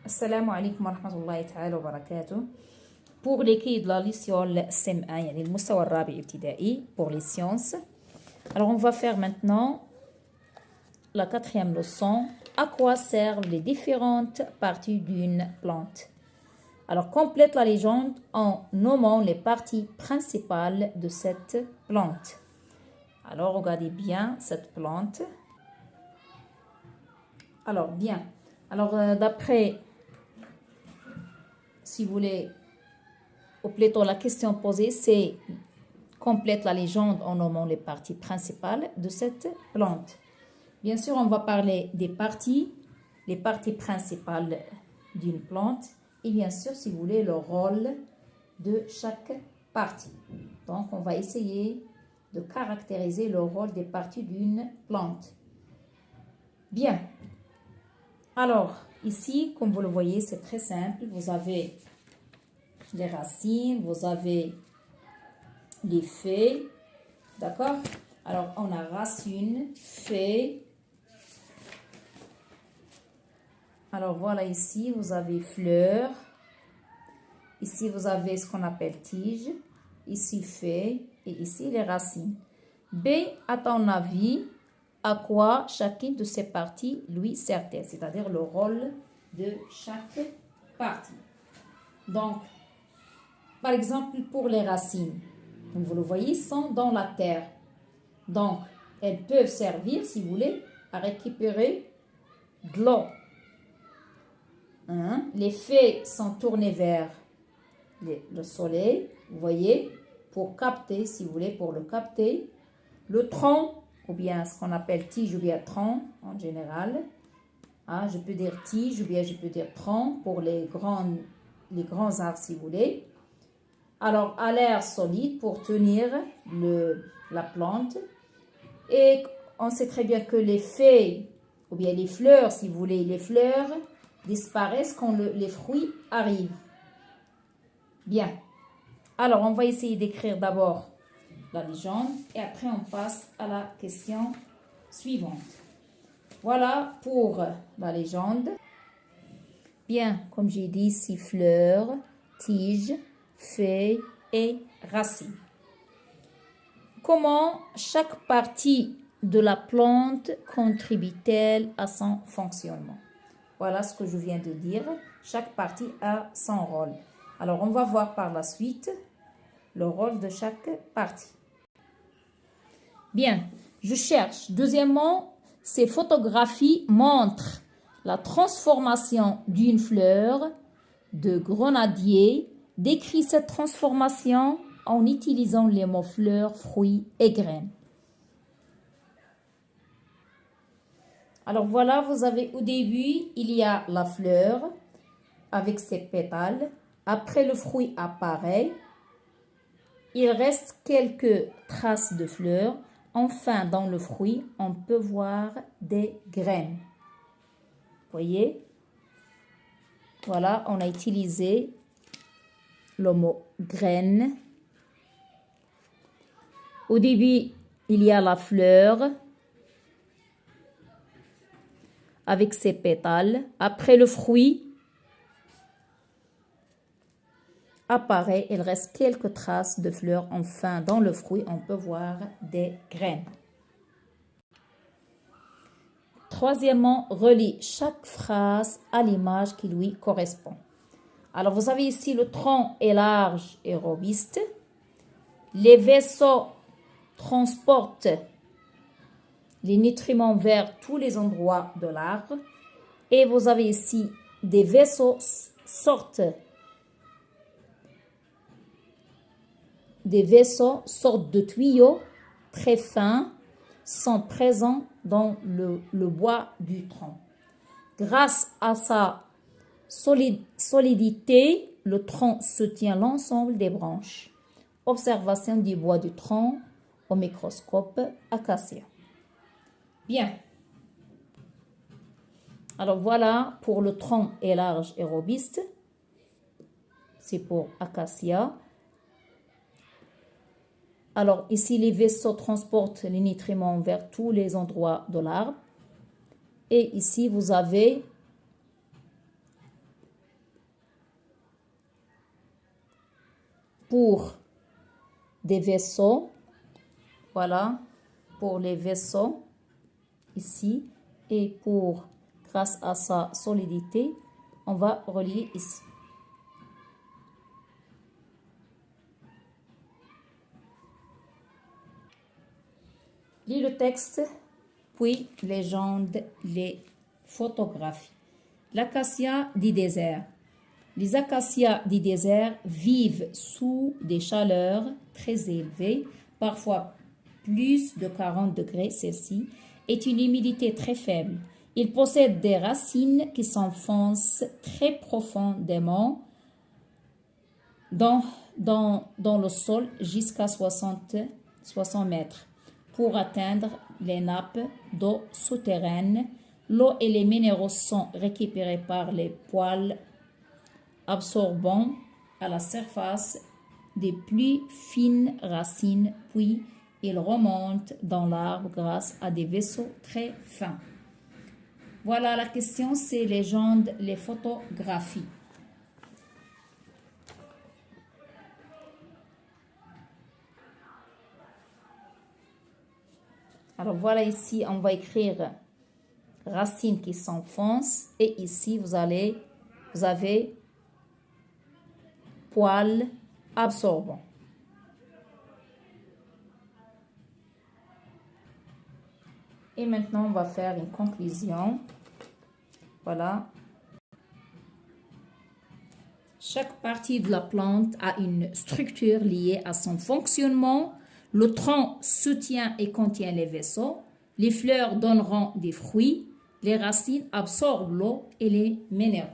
Assalamu alaikum wa rahmatullahi ta'ala wa barakatuh. Pour l'écrit de la leçon SEM1, يعني المستوى الرابع ابتدائي pour les sciences. Alors on va faire maintenant la quatrième leçon. À quoi servent les différentes parties d'une plante? Alors complète la légende en nommant les parties principales de cette plante. Alors regardez bien cette plante. Alors bien. Alors d'après, si vous voulez, ou plutôt la question posée, c'est complète la légende en nommant les parties principales de cette plante. Bien sûr, on va parler des parties, les parties principales d'une plante et bien sûr, si vous voulez, le rôle de chaque partie. Donc, on va essayer de caractériser le rôle des parties d'une plante. Bien. Alors, ici, comme vous le voyez, c'est très simple. Vous avez les racines, vous avez les feuilles, d'accord? Alors, on a racines, feuilles. Alors, voilà ici, vous avez fleurs. Ici, vous avez ce qu'on appelle tige. Ici, feuilles. Et ici, les racines. B, à ton avis, à quoi chacune de ces parties lui sert-elle? C'est-à-dire le rôle de chaque partie. Donc, par exemple, pour les racines, comme vous le voyez, sont dans la terre. Donc, elles peuvent servir, si vous voulez, à récupérer de l'eau. Les feuilles sont tournées vers le soleil, vous voyez, pour capter, si vous voulez, pour le capter. Le tronc, ou bien ce qu'on appelle tige, ou bien tronc en général. Je peux dire tige, ou bien je peux dire tronc pour les grands arbres, si vous voulez. Alors, à l'air solide pour tenir la plante. Et on sait très bien que les feuilles, ou bien les fleurs, si vous voulez, les fleurs disparaissent quand les fruits arrivent. Bien. Alors, on va essayer d'écrire d'abord la légende et après on passe à la question suivante. Voilà pour la légende. Bien, comme j'ai dit ici, fleurs, tiges, feuilles et racines. Comment chaque partie de la plante contribue-t-elle à son fonctionnement? Voilà ce que je viens de dire. Chaque partie a son rôle. Alors, on va voir par la suite le rôle de chaque partie. Bien, je cherche. Deuxièmement, ces photographies montrent la transformation d'une fleur de grenadier. Décrit cette transformation en utilisant les mots fleurs, fruits et graines. Alors voilà, vous avez au début, il y a la fleur avec ses pétales. Après, le fruit apparaît. Il reste quelques traces de fleurs. Enfin, dans le fruit, on peut voir des graines. Voyez? Voilà, on a utilisé le mot graine. Au début, il y a la fleur avec ses pétales. Après, le fruit apparaît. Il reste quelques traces de fleurs. Enfin, dans le fruit, on peut voir des graines. Troisièmement, relie chaque phrase à l'image qui lui correspond. Alors, vous avez ici le tronc est large et robuste. Les vaisseaux transportent les nutriments vers tous les endroits de l'arbre. Et vous avez ici des vaisseaux sortent de tuyaux très fins sont présents dans le bois du tronc. Grâce à sa solidité, le tronc soutient l'ensemble des branches. Observation du bois du tronc au microscope acacia. Bien. Alors voilà, pour le tronc est large et robuste. C'est pour acacia. Alors ici, les vaisseaux transportent les nutriments vers tous les endroits de l'arbre. Et ici, vous avez pour des vaisseaux. Voilà, pour les vaisseaux ici. Et pour, grâce à sa solidité, on va relier ici. Lis le texte, puis légende, les photographies. L'acacia du désert. Les acacias du désert vivent sous des chaleurs très élevées, parfois plus de 40 degrés Celsius, et une humidité très faible. Ils possèdent des racines qui s'enfoncent très profondément dans le sol jusqu'à 60 mètres pour atteindre les nappes d'eau souterraines. L'eau et les minéraux sont récupérés par les poils absorbant à la surface des plus fines racines, puis ils remontent dans l'arbre grâce à des vaisseaux très fins. Voilà la question, c'est légende, les photographies. Alors voilà ici, on va écrire racines qui s'enfoncent et ici vous avez poils absorbants. Et maintenant, on va faire une conclusion. Voilà. Chaque partie de la plante a une structure liée à son fonctionnement. Le tronc soutient et contient les vaisseaux. Les fleurs donneront des fruits. Les racines absorbent l'eau et les minéraux.